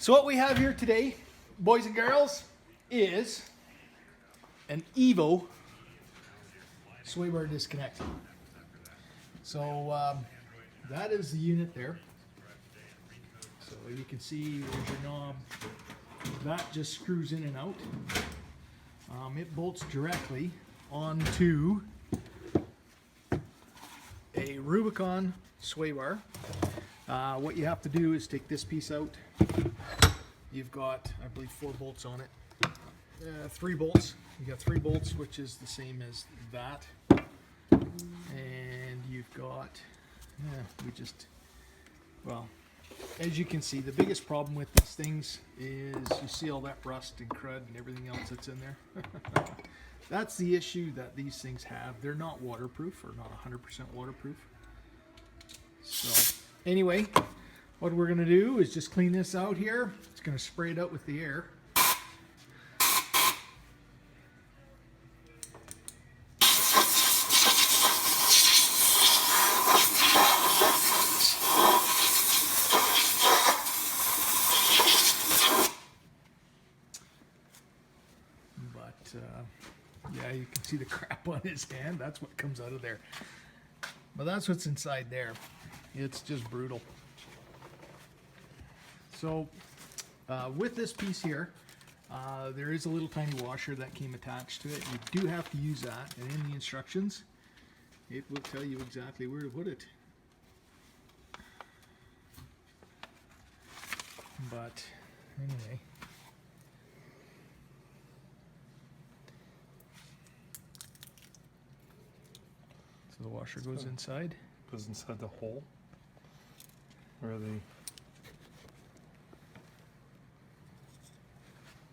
So what we have here today, boys and girls, is an Evo sway bar disconnect. So that is the unit there. So you can see there's your knob. That just screws in and out. It bolts directly onto a Rubicon sway bar. What you have to do is take this piece out. You've got, I believe, 4 bolts on it. 3 bolts. You got 3 bolts, which is the same as that. And you've got, well, as you can see, the biggest problem with these things is you see all that rust and crud and everything else that's in there. That's the issue that these things have. They're not waterproof, or not 100% waterproof. So anyway, what we're going to do is just clean this out here. It's going to spray it out with the air. Yeah, you can see the crap on his hand. That's what comes out of there. But that's what's inside there. It's just brutal. So with this piece here, there is a little tiny washer that came attached to it. You do have to use that, and in the instructions it will tell you exactly where to put it. But anyway, so the washer goes inside. Goes inside the hole where the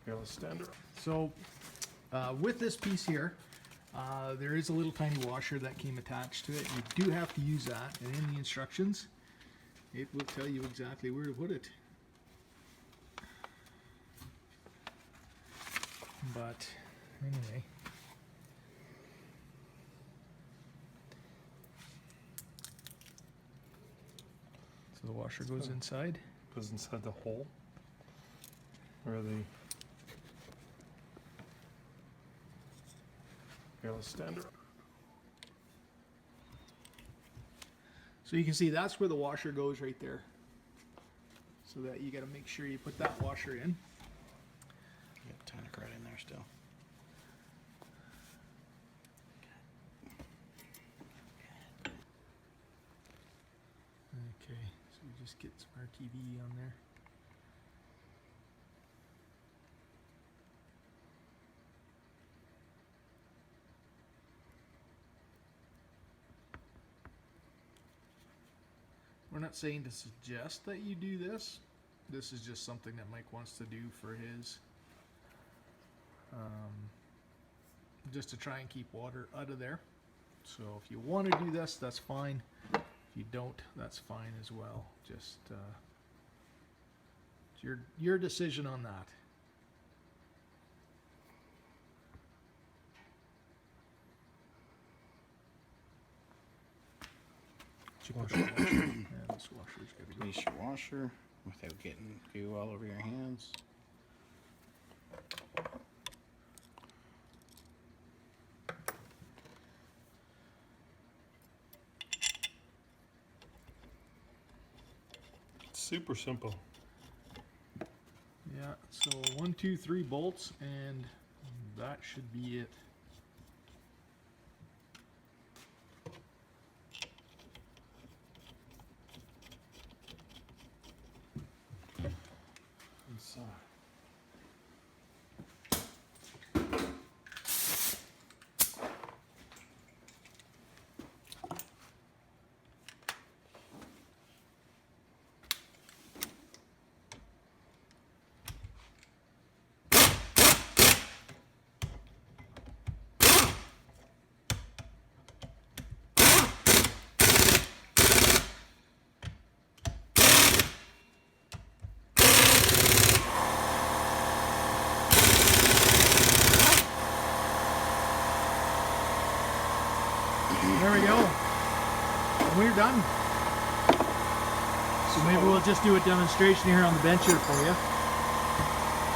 airless stander. So with this piece here, there is a little tiny washer that came attached to it. You do have to use that, and in the instructions it will tell you exactly where to put it. But anyway, so the washer goes inside. Goes inside the hole where the airless stander. So you can see that's where the washer goes right there. So that you got to make sure you put that washer in. You got tonic right in there still. Okay, so we just get some RTV on there. We're not saying to suggest that you do this. This is just something that Mike wants to do for his, just to try and keep water out of there. So if you want to do this, that's fine. If you don't, that's fine as well. Just it's your decision on that. Yeah, this washer's got to go. Release your washer without getting goo all over your hands. It's super simple. Yeah, so 1, 2, 3 bolts, and that should be it. Inside. There we go. And we're done. So maybe we'll just do a demonstration here on the bench here for you.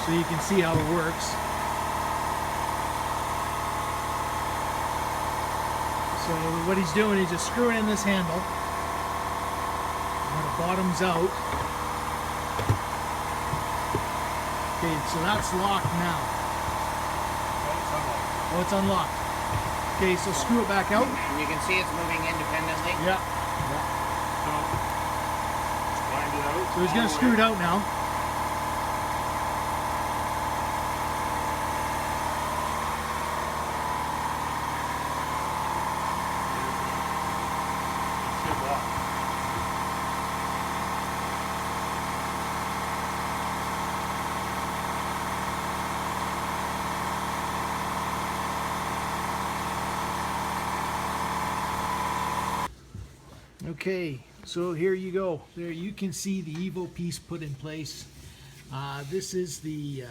so you can see how it works. So what he's doing, he's just screwing in this handle. When it bottoms out. Okay, so that's locked now. Oh, it's unlocked. Okay, so screw it back out. And you can see it's moving independently. Yeah. Wind it out. So he's gonna screw it out now. It's good luck. Okay, so here you go. There you can see the Evo piece put in place. This is the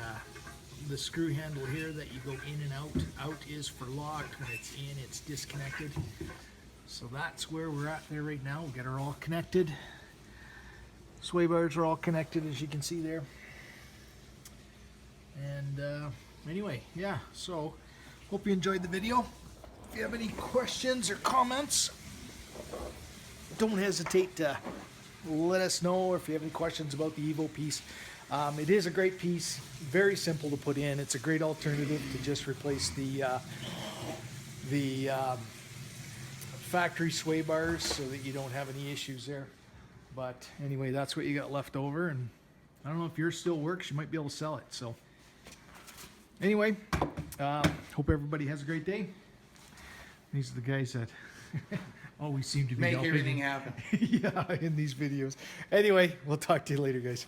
screw handle here that you go in and out. Out is for locked. When it's in, it's disconnected. So that's where we're at there right now. We got her all connected. Sway bars are all connected, as you can see there. And anyway, yeah, so hope you enjoyed the video. If you have any questions or comments, don't hesitate to let us know, or if you have any questions about the Evo piece. It is a great piece, very simple to put in. It's a great alternative to just replace the factory sway bars, so that you don't have any issues there. But anyway, that's what you got left over, and I don't know if yours still works. You might be able to sell it. So anyway, hope everybody has a great day. These are the guys that always seem to be Make helping. everything happen. Yeah, in these videos. Anyway, we'll talk to you later, guys.